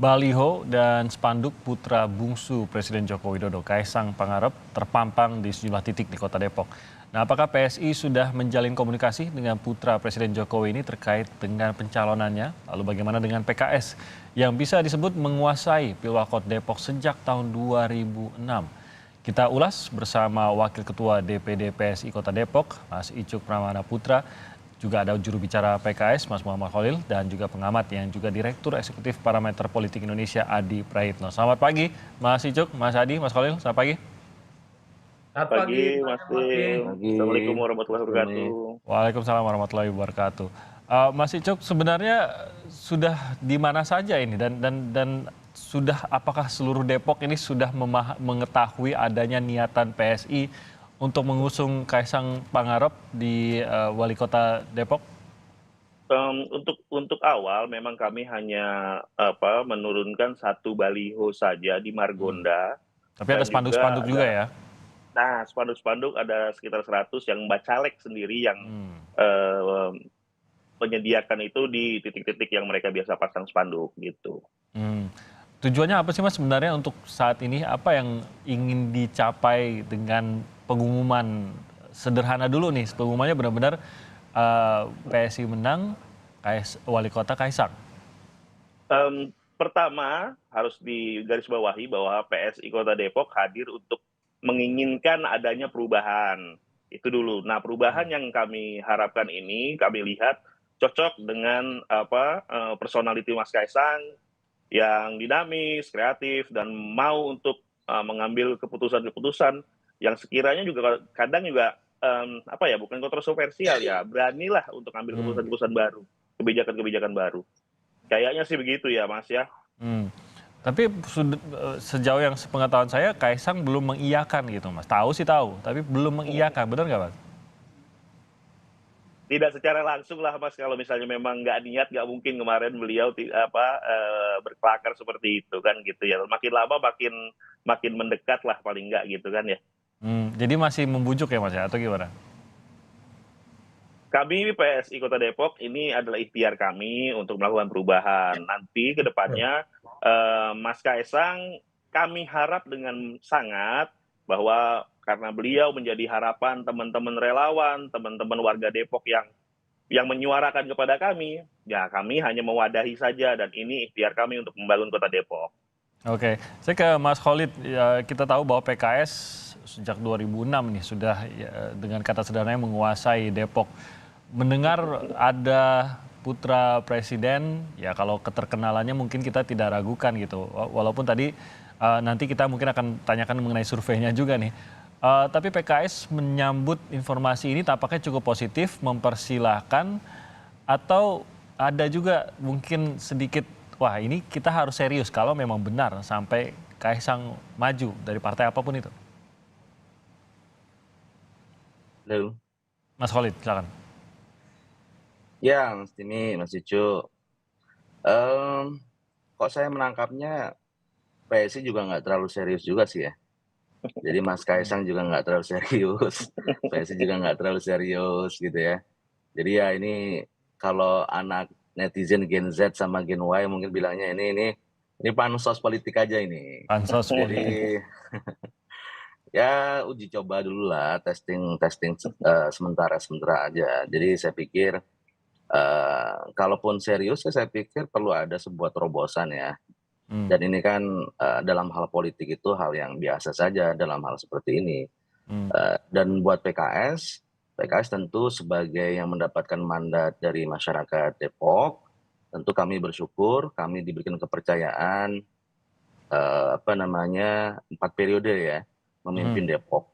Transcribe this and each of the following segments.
Baliho dan spanduk putra bungsu Presiden Joko Widodo Kaisang Pangarep terpampang di sejumlah titik di Kota Depok. Nah, apakah PSI sudah menjalin komunikasi dengan putra Presiden Jokowi ini terkait dengan pencalonannya? Lalu bagaimana dengan PKS yang bisa disebut menguasai Pilwakot Depok sejak tahun 2006? Kita ulas bersama Wakil Ketua DPD PSI Kota Depok, Mas Icuk Pramana Putra. Juga ada juru bicara PKS, Mas Muhammad Khalil, dan juga pengamat yang juga Direktur Eksekutif Parameter Politik Indonesia, Adi Prahitno. Selamat pagi, Mas Icuk, Mas Adi, Mas Khalil, selamat pagi. Selamat pagi, Pagi Mas Mas Martin. Tim. Pagi, Assalamualaikum Mas warahmatullahi Tommy. wabarakatuh. Waalaikumsalam warahmatullahi wabarakatuh. Mas Icuk, sebenarnya sudah di mana saja ini dan sudah apakah seluruh Depok ini sudah mengetahui adanya niatan PSI untuk mengusung Kaisang Pangarep di Wali Kota Depok? Untuk awal memang kami hanya menurunkan satu baliho saja di Margonda Tapi ada dan juga spanduk-spanduk juga ya? spanduk-spanduk ada sekitar 100 yang bacalek sendiri yang Hmm. eh, menyediakan itu di titik-titik yang mereka biasa pasang spanduk gitu. Hmm. Tujuannya apa sih Mas sebenarnya untuk saat ini? Apa yang ingin dicapai dengan pengumuman sederhana dulu nih? Pengumumannya benar-benar PSI menang, Wali Kota Kaisang. Pertama harus digarisbawahi bahwa PSI Kota Depok hadir untuk menginginkan adanya perubahan. Itu dulu. Nah, perubahan yang kami harapkan ini kami lihat cocok dengan personality Mas Kaisang yang dinamis, kreatif dan mau untuk mengambil keputusan-keputusan yang sekiranya juga kadang juga bukan kontroversial ya, beranilah untuk ambil keputusan-keputusan baru, kebijakan-kebijakan baru. Kayaknya sih begitu ya, Mas ya. Hmm. Tapi sejauh yang sepengetahuan saya, Kaisang belum mengiyakan gitu Mas. Tahu sih tahu, tapi belum mengiyakan, benar nggak Mas? Tidak secara langsung lah Mas, kalau misalnya memang nggak niat nggak mungkin kemarin beliau berkelakar seperti itu kan gitu ya. Makin lama makin mendekat lah paling nggak gitu kan ya. Jadi masih membujuk ya Mas ya, atau gimana? Kami PSI Kota Depok ini adalah ikhtiar kami untuk melakukan perubahan. Nanti ke depannya Mas Kaisang kami harap dengan sangat bahwa karena beliau menjadi harapan teman-teman relawan, teman-teman warga Depok yang menyuarakan kepada kami, ya kami hanya mewadahi saja dan ini ikhtiar kami untuk membangun Kota Depok. Oke, saya ke Mas Khalid. Ya, kita tahu bahwa PKS sejak 2006 nih sudah ya, dengan kata sederhananya menguasai Depok. Mendengar ada putra presiden, ya kalau keterkenalannya mungkin kita tidak ragukan gitu. Walaupun tadi nanti kita mungkin akan tanyakan mengenai surveinya juga nih. Tapi PKS menyambut informasi ini tampaknya cukup positif, mempersilahkan, atau ada juga mungkin sedikit, wah ini kita harus serius kalau memang benar sampai Kaisang maju dari partai apapun itu. Halo. Mas Khalid, silakan. Ya, Mas Timi, Mas Icu. Kok saya menangkapnya PSI juga nggak terlalu serius juga sih ya. Jadi Mas Kaisang juga nggak terlalu serius. PSI juga nggak terlalu serius gitu ya. Jadi ya ini kalau anak netizen Gen Z sama Gen Y mungkin bilangnya ini pansos politik aja ini. Pansos politik. Jadi ya uji coba dulu lah, testing sementara aja. Jadi saya pikir kalaupun serius saya pikir perlu ada sebuah terobosan ya. Dan ini kan dalam hal politik itu hal yang biasa saja dalam hal seperti ini. Dan buat PKS tentu sebagai yang mendapatkan mandat dari masyarakat Depok, tentu kami bersyukur kami diberikan kepercayaan 4 periode ya memimpin Depok.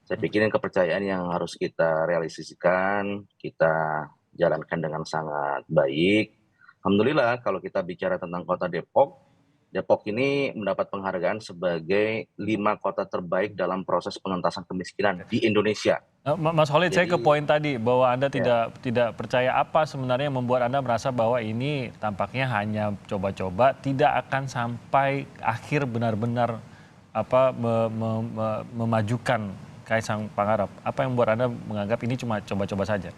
Saya pikir ini kepercayaan yang harus kita realisasikan, kita jalankan dengan sangat baik. Alhamdulillah kalau kita bicara tentang kota Depok, Depok ini mendapat penghargaan sebagai 5 kota terbaik dalam proses pengentasan kemiskinan di Indonesia. Mas Khalid, saya ke poin tadi bahwa Anda Ya. tidak percaya apa sebenarnya yang membuat Anda merasa bahwa ini tampaknya hanya coba-coba, tidak akan sampai akhir benar-benar memajukan Kaisang Pangarep. Apa yang membuat Anda menganggap ini cuma coba-coba saja?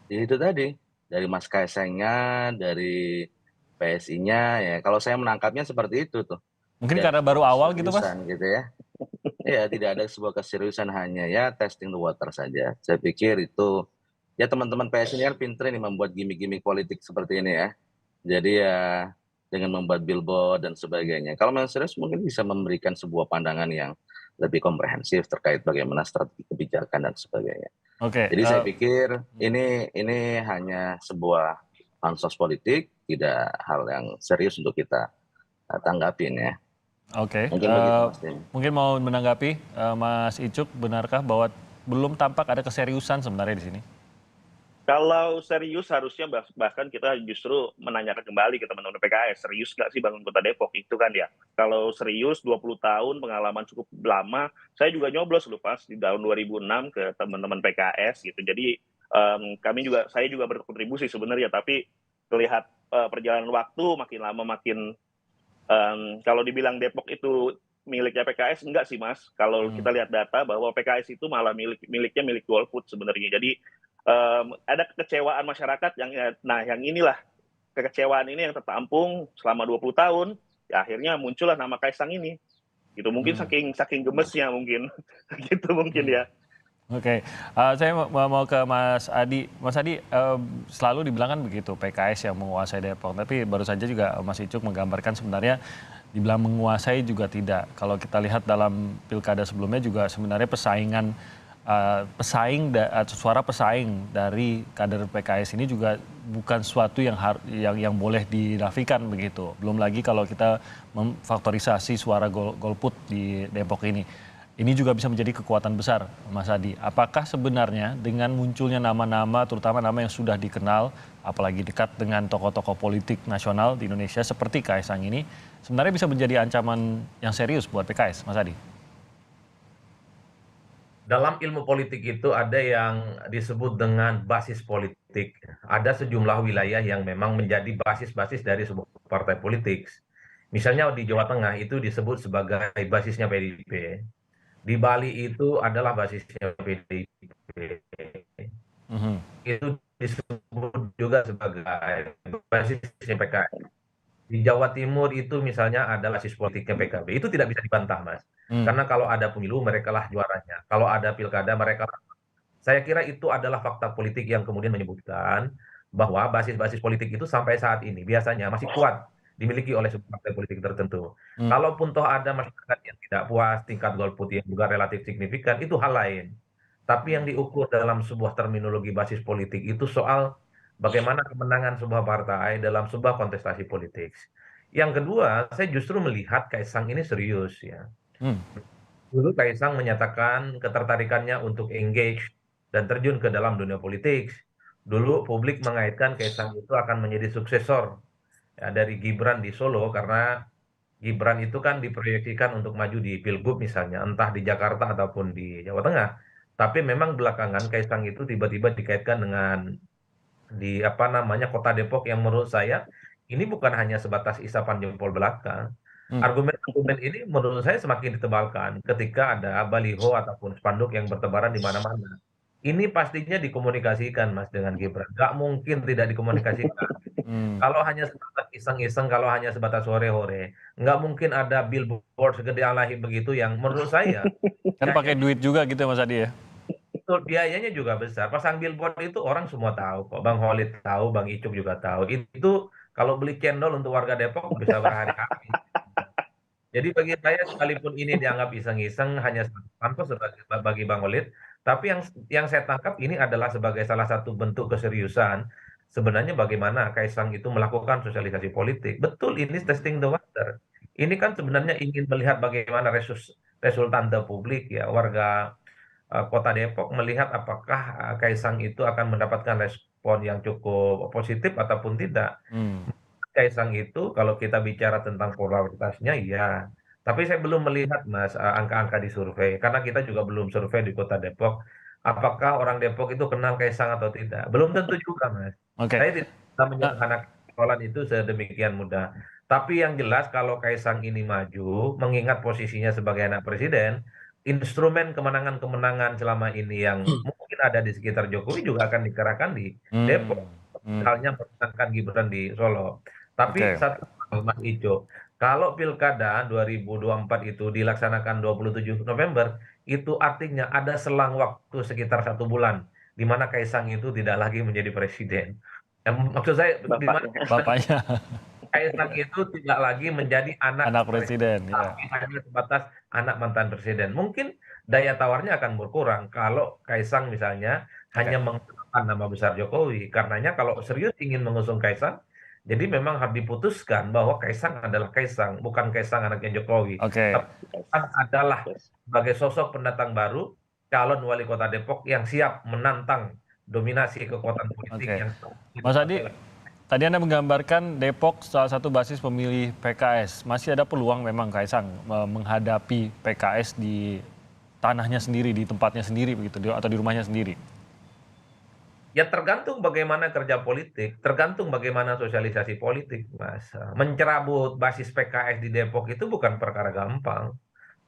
Itu tadi, dari Mas Kaisangnya, dari PSI-nya ya kalau saya menangkapnya seperti itu tuh. Mungkin Tidak karena ada baru sebuah awal gitu, Mas? keseriusan gitu ya. Iya, tidak ada sebuah keseriusan, hanya ya testing the water saja. Saya pikir itu ya teman-teman PSI ini kan pinter nih membuat gimmick-gimmick politik seperti ini ya. Jadi ya dengan membuat billboard dan sebagainya. Kalau memang serius mungkin bisa memberikan sebuah pandangan yang lebih komprehensif terkait bagaimana strategi kebijakan dan sebagainya. Oke, Jadi saya pikir ini hanya sebuah pansos politik, tidak hal yang serius untuk kita tanggapin ya. oke. Mungkin begitu Mas Denny. Mungkin mau menanggapi, Mas Icuk, benarkah bahwa belum tampak ada keseriusan sebenarnya di sini? Kalau serius harusnya bahkan kita justru menanyakan kembali ke teman-teman PKS, serius nggak sih bangun kota Depok itu kan ya. Kalau serius 20 tahun pengalaman cukup lama, saya juga nyoblos loh pas di tahun 2006 ke teman-teman PKS gitu. Jadi saya juga berkontribusi sebenarnya, tapi terlihat perjalanan waktu makin lama makin kalau dibilang Depok itu miliknya PKS, enggak sih Mas. Kalau kita lihat data bahwa PKS itu malah miliknya milik Golput sebenarnya. Jadi ada kekecewaan masyarakat yang inilah kekecewaan ini yang tertampung selama 20 tahun, ya akhirnya muncullah nama Kaisang ini. Gitu mungkin saking gemesnya mungkin. Gitu mungkin ya. Oke, saya mau ke Mas Adi. Mas Adi, selalu dibilang kan begitu, PKS yang menguasai Depok. Tapi baru saja juga Mas Icuk menggambarkan sebenarnya dibilang menguasai juga tidak. Kalau kita lihat dalam pilkada sebelumnya juga sebenarnya suara pesaing dari kader PKS ini juga bukan suatu yang boleh dinafikan begitu. Belum lagi kalau kita memfaktorisasi suara golput di Depok ini. Ini juga bisa menjadi kekuatan besar, Mas Adi. Apakah sebenarnya dengan munculnya nama-nama, terutama nama yang sudah dikenal, apalagi dekat dengan tokoh-tokoh politik nasional di Indonesia seperti Kaisang ini, sebenarnya bisa menjadi ancaman yang serius buat PKS, Mas Adi? Dalam ilmu politik itu ada yang disebut dengan basis politik. Ada sejumlah wilayah yang memang menjadi basis-basis dari sebuah partai politik. Misalnya di Jawa Tengah itu disebut sebagai basisnya PDIP. Di Bali itu adalah basisnya PDIP. Itu disebut juga sebagai basisnya PKS. Di Jawa Timur itu misalnya ada basis politiknya PKB. Itu tidak bisa dibantah, Mas. Karena kalau ada pemilu, mereka lah juaranya. Kalau ada pilkada, mereka lah. Saya kira itu adalah fakta politik yang kemudian menyebutkan bahwa basis-basis politik itu sampai saat ini biasanya masih kuat dimiliki oleh sebuah partai politik tertentu. Kalaupun toh ada masyarakat yang tidak puas, tingkat golput yang juga relatif signifikan, itu hal lain. Tapi yang diukur dalam sebuah terminologi basis politik itu soal bagaimana kemenangan sebuah partai dalam sebuah kontestasi politik. Yang kedua, saya justru melihat Kaisang ini serius ya. Dulu Kaisang menyatakan ketertarikannya untuk engage dan terjun ke dalam dunia politik. Dulu publik mengaitkan Kaisang itu akan menjadi suksesor ya, dari Gibran di Solo karena Gibran itu kan diproyeksikan untuk maju di Pilgub misalnya, entah di Jakarta ataupun di Jawa Tengah. Tapi memang belakangan Kaisang itu tiba-tiba dikaitkan dengan di apa namanya Kota Depok yang menurut saya ini bukan hanya sebatas isapan jempol belaka. Argumen-argumen ini menurut saya semakin ditebalkan ketika ada baliho ataupun spanduk yang bertebaran di mana-mana. Ini pastinya dikomunikasikan Mas dengan Gibran. Gak mungkin tidak dikomunikasikan. Kalau hanya sebatas iseng-iseng, kalau hanya sebatas hore-hore, nggak mungkin ada billboard segede Alahi begitu yang menurut saya Kan pakai duit juga gitu ya, Mas Adi ya? itu biayanya juga besar. Pasang billboard itu orang semua tahu kok. Bang Holid tahu, Bang Icuk juga tahu. Itu kalau beli cendol untuk warga Depok bisa berhari-hari. Jadi bagi saya sekalipun ini dianggap iseng-iseng hanya pantas bagi Bang Holid, tapi yang saya tangkap ini adalah sebagai salah satu bentuk keseriusan. Sebenarnya bagaimana Kaisang itu melakukan sosialisasi politik. Betul ini testing the water. Ini kan sebenarnya ingin melihat bagaimana resultante publik ya warga Kota Depok melihat apakah Kaisang itu akan mendapatkan respon yang cukup positif ataupun tidak. Kaisang itu kalau kita bicara tentang popularitasnya iya, tapi saya belum melihat Mas angka-angka di survei karena kita juga belum survei di Kota Depok. Apakah orang Depok itu kenal Kaisang atau tidak? Belum tentu juga Mas. Oke. Saya tidak bisa menyederhanakan persoalan itu sedemikian mudah. Tapi yang jelas kalau Kaisang ini maju, mengingat posisinya sebagai anak presiden, instrumen kemenangan-kemenangan selama ini yang mungkin ada di sekitar Jokowi juga akan dikerahkan di Depok. Misalnya memenangkan Gibran di Solo. Tapi Oke. satu hal, Mas Ijo, kalau pilkada 2024 itu dilaksanakan 27 November, itu artinya ada selang waktu sekitar 1 bulan, di mana Kaisang itu tidak lagi menjadi presiden. Maksud saya, di mana Bapaknya. Bapaknya Kaisang itu tidak lagi menjadi anak anak presiden, presiden, ya. tapi hanya sebatas anak mantan presiden. Mungkin daya tawarnya akan berkurang kalau Kaisang misalnya Oke. hanya menggunakan nama besar Jokowi. Karenanya kalau serius ingin mengusung Kaisang, jadi memang harus diputuskan bahwa Kaisang adalah Kaisang, bukan Kaisang anaknya Jokowi. Oke. Tapi Kaisang adalah Yes. sebagai sosok pendatang baru, calon wali kota Depok yang siap menantang dominasi kekuatan politik Oke. yang Mas Adi, tadi Anda menggambarkan Depok salah satu basis pemilih PKS. Masih ada peluang memang Kaisang menghadapi PKS di tanahnya sendiri, di tempatnya sendiri begitu, atau di rumahnya sendiri. Ya tergantung bagaimana kerja politik, tergantung bagaimana sosialisasi politik, Mas. Mencerabut basis PKS di Depok itu bukan perkara gampang.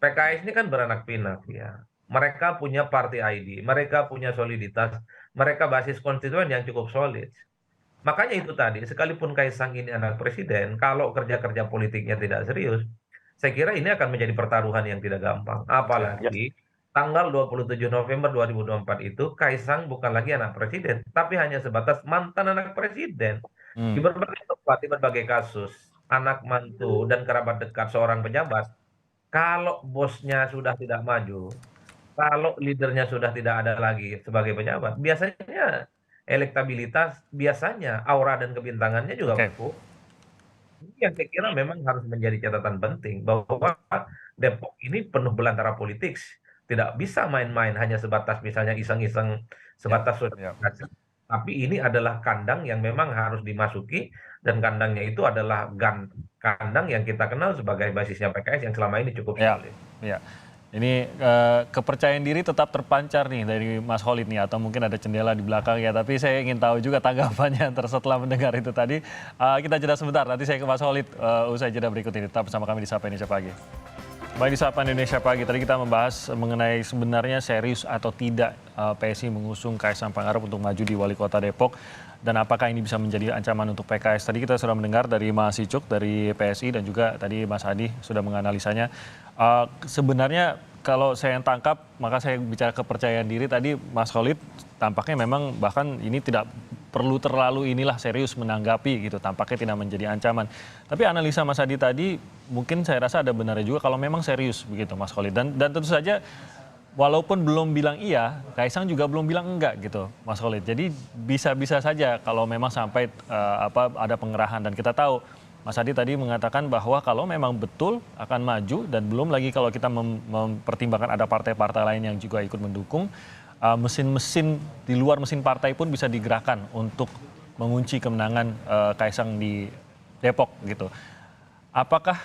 PKS ini kan beranak pinak ya. Mereka punya party ID, mereka punya soliditas, mereka basis konstituen yang cukup solid. Makanya itu tadi, sekalipun Kaisang ini anak presiden, kalau kerja-kerja politiknya tidak serius, saya kira ini akan menjadi pertaruhan yang tidak gampang. Oke. Ya. Apalagi tanggal 27 November 2024 itu Kaisang bukan lagi anak presiden, tapi hanya sebatas mantan anak presiden. Di Hmm. berbagai tempat, di berbagai kasus, anak mantu dan kerabat dekat seorang pejabat, kalau bosnya sudah tidak maju, kalau leadernya sudah tidak ada lagi sebagai pejabat, biasanya elektabilitas, biasanya aura dan kebintangannya juga Oke. berkurang. Ini yang saya kira memang harus menjadi catatan penting bahwa Depok ini penuh belantara politik, tidak bisa main-main hanya sebatas misalnya iseng-iseng, Ya. sebatas Ya. sosialisasi. Tapi ini adalah kandang yang memang harus dimasuki dan kandangnya itu adalah kandang yang kita kenal sebagai basisnya PKS yang selama ini cukup Ya. solid. Ya. Ini kepercayaan diri tetap terpancar nih dari Mas Khalid nih, atau mungkin ada jendela di belakang ya. Tapi saya ingin tahu juga tanggapannya setelah mendengar itu tadi. Kita jeda sebentar, nanti saya ke Mas Khalid usai jeda berikut ini. Tetap bersama kami di Sapa Indonesia Pagi. Baik, di Sapa Indonesia Pagi, tadi kita membahas mengenai sebenarnya serius atau tidak PSI mengusung Kaisang Pangarep untuk maju di Wali Kota Depok, dan apakah ini bisa menjadi ancaman untuk PKS. Tadi kita sudah mendengar dari Mas Icuk dari PSI, dan juga tadi Mas Adi sudah menganalisanya. Sebenarnya kalau saya yang tangkap, maka saya bicara kepercayaan diri tadi, Mas Khalid tampaknya memang bahkan ini tidak perlu terlalu serius menanggapi gitu, tampaknya tidak menjadi ancaman. Tapi analisa Mas Adi tadi mungkin saya rasa ada benarnya juga kalau memang serius begitu Mas Khalid, dan tentu saja walaupun belum bilang iya, Kaisang juga belum bilang enggak gitu Mas Khalid. Jadi bisa-bisa saja kalau memang sampai ada pengerahan, dan kita tahu Mas Adi tadi mengatakan bahwa kalau memang betul akan maju, dan belum lagi kalau kita mempertimbangkan ada partai-partai lain yang juga ikut mendukung, mesin-mesin di luar mesin partai pun bisa digerakkan untuk mengunci kemenangan Kaisang di Depok gitu. Apakah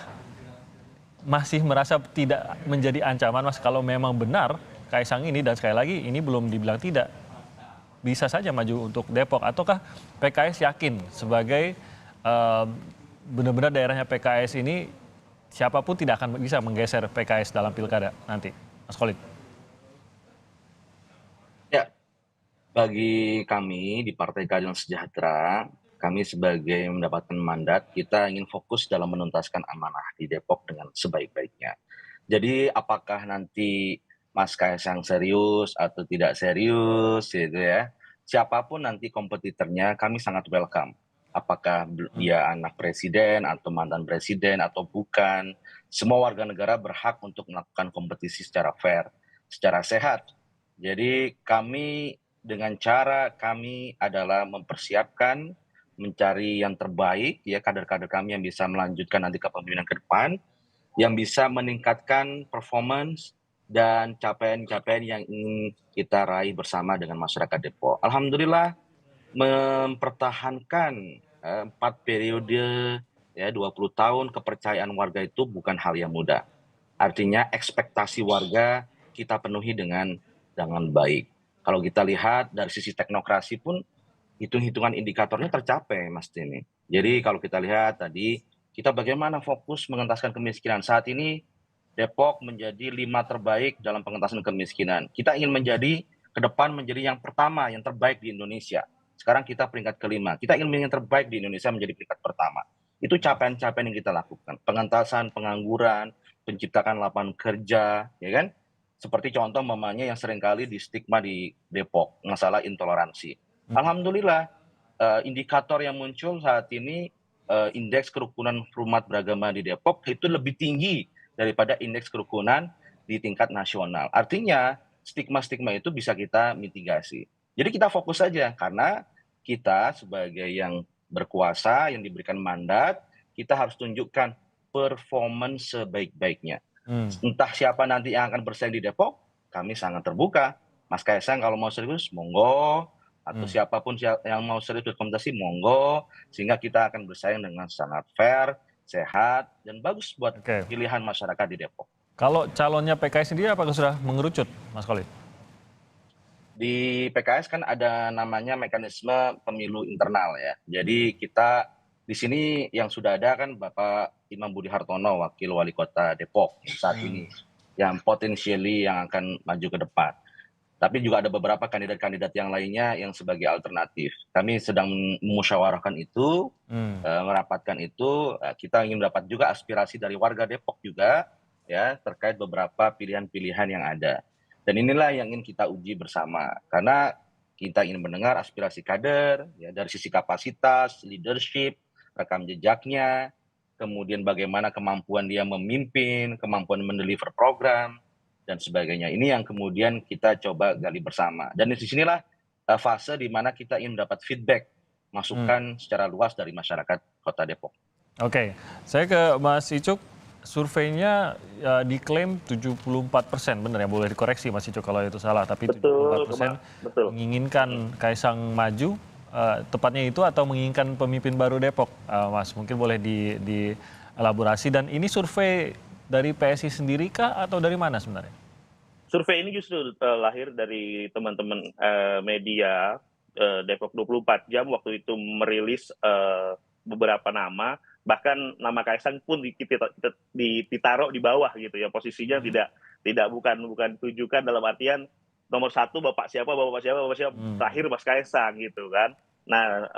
masih merasa tidak menjadi ancaman, Mas, kalau memang benar Kaisang ini, dan sekali lagi ini belum dibilang tidak, bisa saja maju untuk Depok, ataukah PKS yakin sebagai benar-benar daerahnya PKS ini siapapun tidak akan bisa menggeser PKS dalam pilkada nanti, Mas Khalid? Ya, bagi kami di Partai Keadilan Sejahtera, kami sebagai mendapatkan mandat, kita ingin fokus dalam menuntaskan amanah di Depok dengan sebaik-baiknya. Jadi apakah nanti Mas Kaisang serius atau tidak serius gitu ya, siapapun nanti kompetitornya kami sangat welcome. Apakah dia anak presiden atau mantan presiden atau bukan, semua warga negara berhak untuk melakukan kompetisi secara fair, secara sehat. Jadi kami dengan cara kami adalah mempersiapkan, mencari yang terbaik ya, kader-kader kami yang bisa melanjutkan nanti kepemimpinan ke depan, yang bisa meningkatkan performance dan capaian-capaian yang ingin kita raih bersama dengan masyarakat Depok. Alhamdulillah mempertahankan 4 periode ya 20 tahun kepercayaan warga itu bukan hal yang mudah. Artinya ekspektasi warga kita penuhi dengan baik. Kalau kita lihat dari sisi teknokrasi pun hitung-hitungan indikatornya tercapai, Mas Tini. Jadi kalau kita lihat tadi, kita bagaimana fokus mengentaskan kemiskinan. Saat ini Depok menjadi 5 terbaik dalam pengentasan kemiskinan. Kita ingin menjadi ke depan menjadi yang pertama, yang terbaik di Indonesia. Sekarang kita peringkat ke-5. Kita ingin yang terbaik di Indonesia menjadi peringkat pertama. Itu capaian-capaian yang kita lakukan. Pengentasan pengangguran, penciptakan lapangan kerja, ya kan? Seperti contoh mamanya yang seringkali di stigma di Depok, masalah intoleransi. Alhamdulillah, indikator yang muncul saat ini, indeks kerukunan umat beragama di Depok itu lebih tinggi daripada indeks kerukunan di tingkat nasional. Artinya stigma-stigma itu bisa kita mitigasi. Jadi kita fokus saja, karena kita sebagai yang berkuasa, yang diberikan mandat, kita harus tunjukkan performance sebaik-baiknya. Entah siapa nanti yang akan bersaing di Depok, kami sangat terbuka. Mas Kaisang kalau mau serius, monggo. Atau siapapun yang mau serius berkompetisi, monggo. Sehingga kita akan bersaing dengan sangat fair, sehat, dan bagus buat pilihan masyarakat di Depok. Kalau calonnya PKS sendiri apakah sudah mengerucut, Mas Khalid? Di PKS kan ada namanya mekanisme pemilu internal ya. Jadi kita di sini yang sudah ada kan Bapak Imam Budi Hartono, Wakil Wali Kota Depok saat ini, yang potentially yang akan maju ke depan. Tapi juga ada beberapa kandidat-kandidat yang lainnya yang sebagai alternatif. Kami sedang memusyawarahkan itu, merapatkan itu. Kita ingin mendapat juga aspirasi dari warga Depok juga, ya, terkait beberapa pilihan-pilihan yang ada. Dan inilah yang ingin kita uji bersama, karena kita ingin mendengar aspirasi kader, ya, dari sisi kapasitas, leadership, rekam jejaknya, kemudian bagaimana kemampuan dia memimpin, kemampuan mendeliver program, dan sebagainya. Ini yang kemudian kita coba gali bersama. Dan di sinilah fase di mana kita ingin mendapat feedback, masukan secara luas dari masyarakat Kota Depok. Oke, saya ke Mas Icuk. Surveinya diklaim 74%, benar ya, boleh dikoreksi Mas Icuk kalau itu salah, tapi 74% menginginkan Kaisang maju, tepatnya itu, atau menginginkan pemimpin baru Depok, Mas, mungkin boleh dielaborasi. Dan ini survei dari PSI sendiri kah atau dari mana sebenarnya? Survei ini justru lahir dari teman-teman media Depok 24 Jam waktu itu merilis beberapa nama. Bahkan nama Kaisang pun ditaruh di bawah gitu ya, posisinya bukan ditujukan dalam artian nomor 1 bapak siapa, terakhir Mas Kaisang gitu kan. Nah,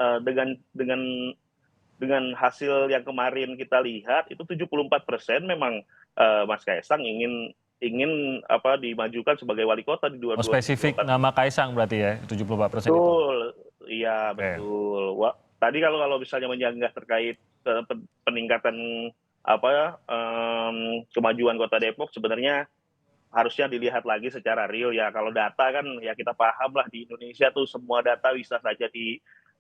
dengan hasil yang kemarin kita lihat itu 74% memang Mas Kaisang ingin dimajukan sebagai wali kota di 2024. Spesifik nama Kaisang berarti ya, 74% itu. Betul, iya betul. Tadi kalau misalnya menyanggah terkait peningkatan kemajuan Kota Depok, sebenarnya harusnya dilihat lagi secara real ya. Kalau data kan ya kita paham lah, di Indonesia tuh semua data bisa saja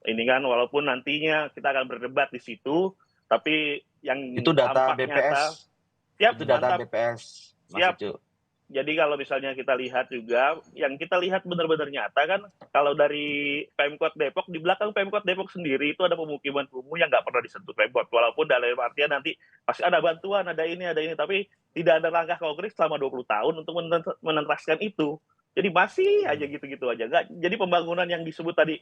ini kan, walaupun nantinya kita akan berdebat di situ, tapi yang itu data BPS. Siap, itu data mantap. BPS. Siap. Jadi kalau misalnya kita lihat juga, yang kita lihat benar-benar nyata kan, kalau dari Pemkot Depok, di belakang Pemkot Depok sendiri itu ada pemukiman kumuh yang nggak pernah disentuh Pemkot. Walaupun dalam artian nanti pasti ada bantuan, ada ini, tapi tidak ada langkah konkret selama 20 tahun untuk menuntaskan itu. Jadi masih aja gitu-gitu aja. Jadi pembangunan yang disebut tadi,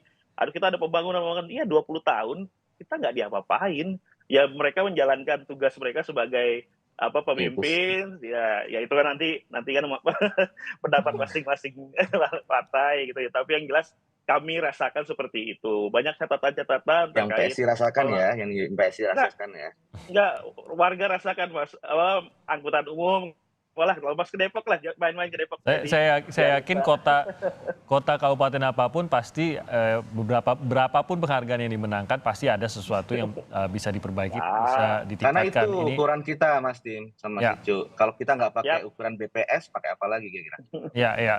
kita ada pembangunan, iya 20 tahun, kita nggak diapa-apain. Ya mereka menjalankan tugas mereka sebagai pemimpin, ya itu kan nanti kan pendapat masing-masing partai gitu ya. Tapi yang jelas kami rasakan seperti itu. Banyak catatan-catatan yang PSI rasakan ya, yang PSI rasakan ya. Enggak, warga rasakan Mas, angkutan umum. Walah, kalau Mas ke Depok lah, main-main ke Depok. Saya yakin kota kabupaten apapun pasti berapapun penghargaan yang dimenangkan pasti ada sesuatu yang bisa diperbaiki, bisa ditingkatkan. Karena itu ukuran kita, Mas Tim sama Cicu. Kalau kita nggak pakai ukuran BPS, pakai apa lagi kira-kira? Ya.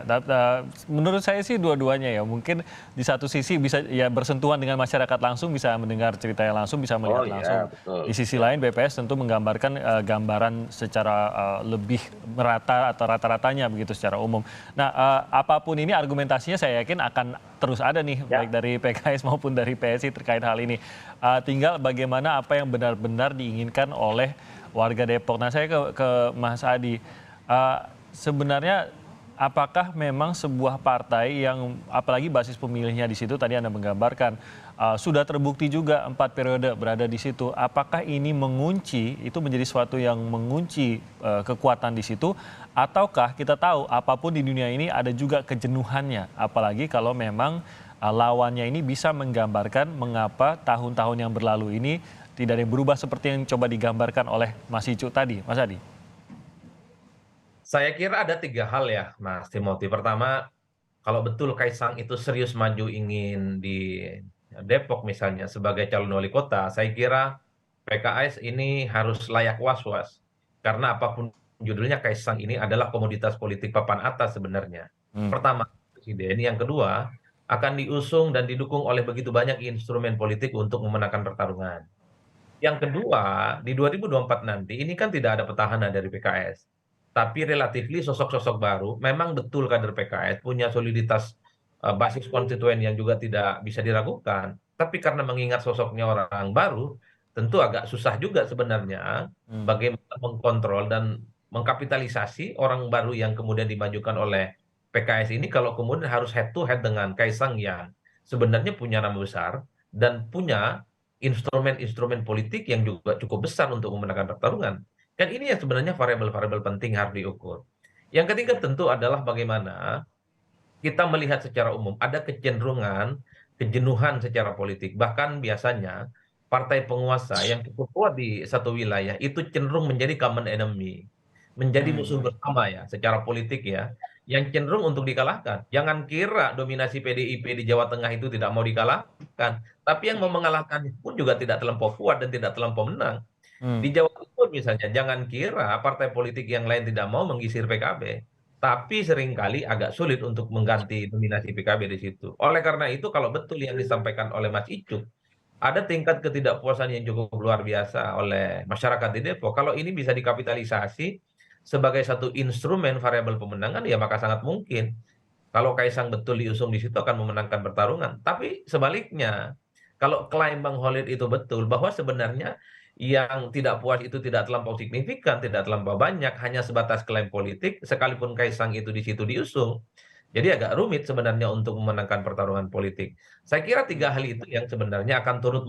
Menurut saya sih dua-duanya ya. Mungkin di satu sisi bisa ya bersentuhan dengan masyarakat langsung, bisa mendengar cerita yang langsung, bisa melihat langsung. Betul. Di sisi lain BPS tentu menggambarkan gambaran secara lebih merata atau rata-ratanya begitu secara umum. Nah, apapun ini argumentasinya saya yakin akan terus ada nih, baik dari PKS maupun dari PSI terkait hal ini. Tinggal bagaimana apa yang benar-benar diinginkan oleh warga Depok. Nah, saya ke Mas Adi. Sebenarnya apakah memang sebuah partai yang apalagi basis pemilihnya di situ tadi Anda menggambarkan sudah terbukti juga 4 periode berada di situ. Apakah ini mengunci, itu menjadi sesuatu yang mengunci kekuatan di situ, ataukah kita tahu apapun di dunia ini ada juga kejenuhannya, apalagi kalau memang lawannya ini bisa menggambarkan mengapa tahun-tahun yang berlalu ini tidak ada yang berubah seperti yang coba digambarkan oleh Mas Icu tadi, Mas Adi? Saya kira ada 3 hal ya, Mas Timothy. Pertama, kalau betul Kaisang itu serius maju ingin di Depok misalnya sebagai calon wali kota, saya kira PKS ini harus layak was-was. Karena apapun judulnya, Kaisang ini adalah komoditas politik papan atas sebenarnya. Hmm. Pertama, presiden. Yang kedua, akan diusung dan didukung oleh begitu banyak instrumen politik untuk memenangkan pertarungan. Yang kedua, di 2024 nanti, ini kan tidak ada petahana dari PKS. Tapi relatifly sosok-sosok baru, memang betul kader PKS punya soliditas basis konstituen yang juga tidak bisa diragukan. Tapi karena mengingat sosoknya orang baru, tentu agak susah juga sebenarnya bagaimana mengkontrol dan mengkapitalisasi orang baru yang kemudian dimajukan oleh PKS ini kalau kemudian harus head to head dengan Kaisang yang sebenarnya punya nama besar dan punya instrumen-instrumen politik yang juga cukup besar untuk memenangkan pertarungan. Kan ini yang sebenarnya variabel-variabel penting harus diukur. Yang ketiga tentu adalah bagaimana kita melihat secara umum ada kecenderungan, kejenuhan secara politik. Bahkan biasanya partai penguasa yang cukup kuat di satu wilayah itu cenderung menjadi common enemy, menjadi musuh bersama ya secara politik ya, yang cenderung untuk dikalahkan. Jangan kira dominasi PDIP di Jawa Tengah itu tidak mau dikalahkan, tapi yang mau mengalahkan pun juga tidak terlampau kuat dan tidak terlampau menang. Di Jawa Timur misalnya, jangan kira partai politik yang lain tidak mau menggisir PKB, tapi seringkali agak sulit untuk mengganti dominasi PKB di situ. Oleh karena itu, kalau betul yang disampaikan oleh Mas Icuk, ada tingkat ketidakpuasan yang cukup luar biasa oleh masyarakat di Depok. Kalau ini bisa dikapitalisasi sebagai satu instrumen variabel pemenangan, ya maka sangat mungkin kalau Kaisang betul diusung di situ akan memenangkan pertarungan. Tapi sebaliknya, kalau klaim Bang Holid itu betul bahwa sebenarnya yang tidak puas itu tidak terlampau signifikan, tidak terlampau banyak, hanya sebatas klaim politik, sekalipun Kaisang itu di situ diusung. Jadi agak rumit sebenarnya untuk memenangkan pertarungan politik. Saya kira 3 hal itu yang sebenarnya akan turut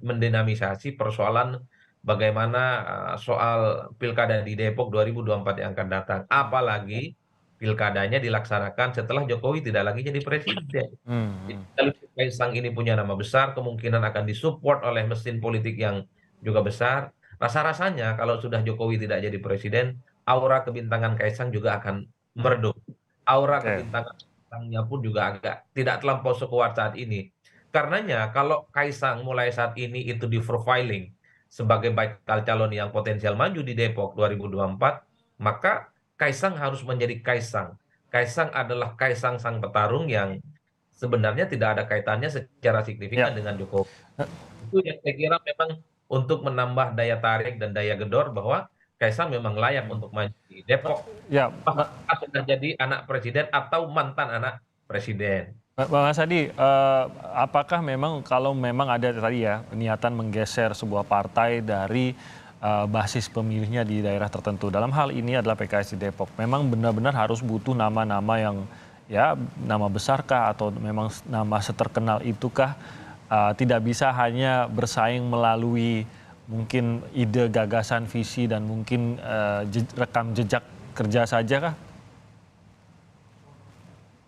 mendinamisasi persoalan bagaimana soal pilkada di Depok 2024 yang akan datang. Apalagi pilkadanya dilaksanakan setelah Jokowi tidak lagi jadi presiden. Jadi kalau Kaisang ini punya nama besar, kemungkinan akan disupport oleh mesin politik yang juga besar. Rasa-rasanya kalau sudah Jokowi tidak jadi presiden, aura kebintangan Kaisang juga akan meredup. Aura kebintangan Kaisangnya pun juga agak tidak terlampau sekuat saat ini. Karenanya kalau Kaisang mulai saat ini itu di profiling sebagai bakal calon yang potensial maju di Depok 2024, maka Kaisang harus menjadi Kaisang. Kaisang adalah Kaisang sang petarung yang sebenarnya tidak ada kaitannya secara signifikan dengan Jokowi. Itu yang saya kira memang untuk menambah daya tarik dan daya gedor bahwa Kaisang memang layak untuk maju di Depok. Ya, Apakah sudah jadi anak presiden atau mantan anak presiden. Bang Asadi, apakah memang kalau memang ada tadi ya niatan menggeser sebuah partai dari basis pemilihnya di daerah tertentu, dalam hal ini adalah PKS di Depok, memang benar-benar harus butuh nama-nama yang ya nama besarkah atau memang nama seterkenal itukah, tidak bisa hanya bersaing melalui mungkin ide, gagasan, visi dan mungkin rekam jejak kerja saja kah?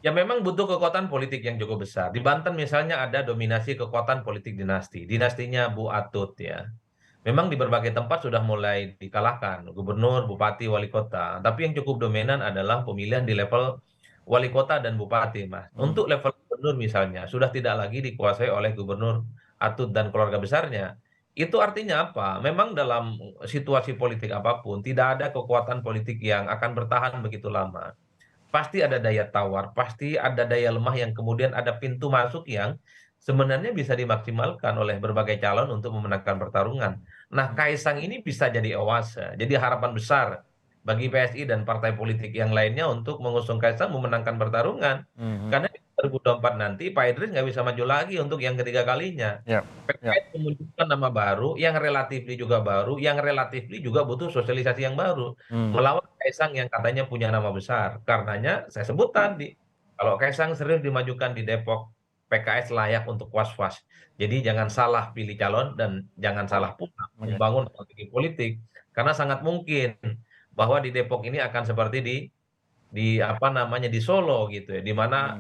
Ya memang butuh kekuatan politik yang cukup besar. Di Banten misalnya ada dominasi kekuatan politik dinasti. Dinastinya Bu Atut ya. Memang di berbagai tempat sudah mulai dikalahkan. Gubernur, bupati, wali kota. Tapi yang cukup dominan adalah pemilihan di level wali kota dan bupati, Mas. Untuk level gubernur misalnya, sudah tidak lagi dikuasai oleh Gubernur Atut dan keluarga besarnya. Itu artinya apa? Memang dalam situasi politik apapun, tidak ada kekuatan politik yang akan bertahan begitu lama. Pasti ada daya tawar, pasti ada daya lemah yang kemudian ada pintu masuk yang sebenarnya bisa dimaksimalkan oleh berbagai calon untuk memenangkan pertarungan. Nah, Kaisang ini bisa jadi oase, jadi harapan besar bagi PSI dan partai politik yang lainnya untuk mengusung Kaisang memenangkan pertarungan. Karena di 2024 nanti Pak Idris nggak bisa maju lagi untuk yang ketiga kalinya. PKS memunculkan nama baru, yang relatif juga baru, yang relatif juga butuh sosialisasi yang baru. Melawan Kaisang yang katanya punya nama besar. Karenanya saya sebut tadi, kalau Kaisang serius dimajukan di Depok, PKS layak untuk was-was. Jadi jangan salah pilih calon dan jangan salah pula membangun strategi politik. Karena sangat mungkin bahwa di Depok ini akan seperti di apa namanya di Solo gitu ya, di mana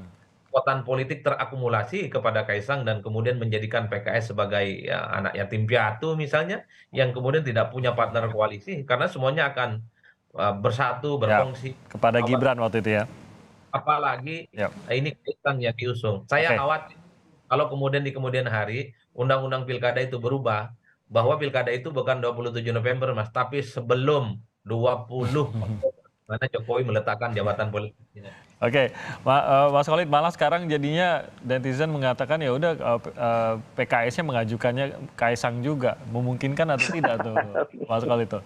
kekuatan politik terakumulasi kepada Kaisang dan kemudian menjadikan PKS sebagai ya, anak yatim piatu misalnya, yang kemudian tidak punya partner koalisi karena semuanya akan bersatu, Ya, berkongsi. kepada Gibran waktu itu ya. Apalagi Ya. ini Kaisang yang diusung. Saya Oke. khawatir kalau kemudian di kemudian hari undang-undang pilkada itu berubah, bahwa pilkada itu bukan 27 November, Mas, tapi sebelum 20 Oktober, mana Jokowi meletakkan jabatan politiknya. Oke, Mas Khalid, malah sekarang jadinya netizen mengatakan ya udah PKS-nya mengajukannya Kaisang juga, memungkinkan atau tidak tuh Mas Khalid tuh?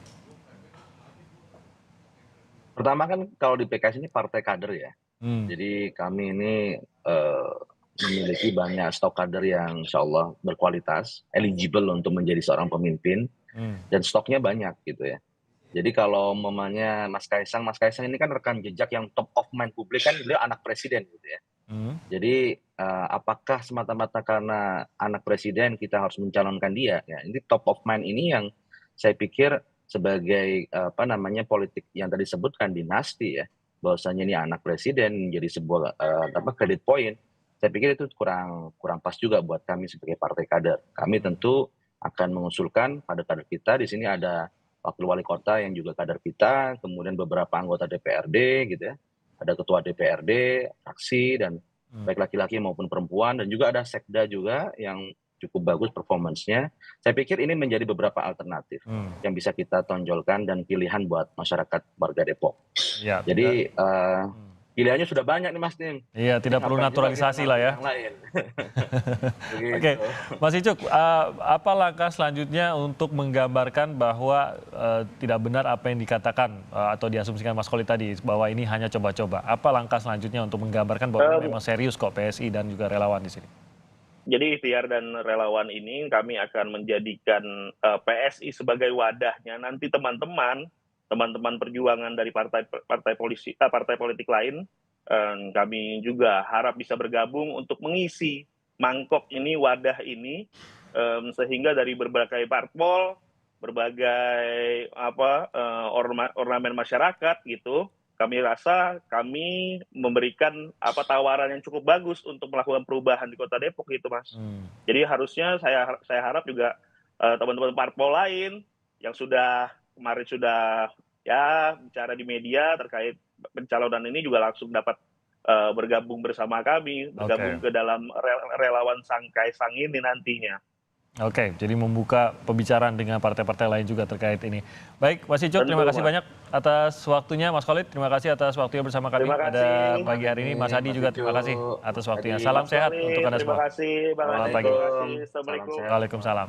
Pertama kan kalau di PKS ini partai kader ya. Hmm. Jadi kami ini memiliki banyak stok kader yang insya Allah berkualitas, eligible untuk menjadi seorang pemimpin, dan stoknya banyak gitu ya. Jadi kalau umpamanya Mas Kaisang ini kan rekan jejak yang top of mind publik, kan beliau anak presiden gitu ya. Jadi apakah semata-mata karena anak presiden kita harus mencalonkan dia? Ya, ini top of mind ini yang saya pikir sebagai politik yang tadi disebutkan dinasti ya, bahwasanya ini anak presiden menjadi sebuah credit point. Saya pikir itu kurang pas juga buat kami sebagai partai kader. Kami tentu akan mengusulkan pada kader kita. Di sini ada wakil wali kota yang juga kader kita, kemudian beberapa anggota DPRD gitu ya, ada ketua DPRD, fraksi, dan baik laki-laki maupun perempuan, dan juga ada sekda juga yang cukup bagus performance-nya. Saya pikir ini menjadi beberapa alternatif yang bisa kita tonjolkan dan pilihan buat masyarakat warga Depok. Ya, jadi pilihannya sudah banyak nih Mas Nim. Iya, tidak perlu naturalisasi lah ya. Oke, Mas Icuk, apa langkah selanjutnya untuk menggambarkan bahwa tidak benar apa yang dikatakan atau diasumsikan Mas Khalid tadi, bahwa ini hanya coba-coba? Apa langkah selanjutnya untuk menggambarkan bahwa memang serius kok PSI dan juga relawan di sini? Jadi ikhtiar dan relawan ini kami akan menjadikan PSI sebagai wadahnya nanti teman-teman perjuangan dari partai politik lain, kami juga harap bisa bergabung untuk mengisi mangkok ini, wadah ini, sehingga dari berbagai parpol, berbagai ornamen masyarakat gitu, kami rasa kami memberikan tawaran yang cukup bagus untuk melakukan perubahan di Kota Depok gitu, Mas. Jadi harusnya saya harap juga teman-teman parpol lain yang kemarin sudah ya bicara di media terkait pencalonan ini juga langsung dapat bergabung bersama kami, bergabung ke dalam relawan Sang Kaisang ini nantinya. Oke, jadi membuka pembicaraan dengan partai-partai lain juga terkait ini. Baik, Mas Icuk, terima kasih banyak atas waktunya. Mas Khalid, terima kasih atas waktunya bersama kami pada pagi hari ini. Mas Hadi juga terima kasih atas waktunya. Salam sehat untuk Anda semua. Terima kasih, Bang Adi. Selamat pagi. Assalamualaikum. Waalaikumsalam.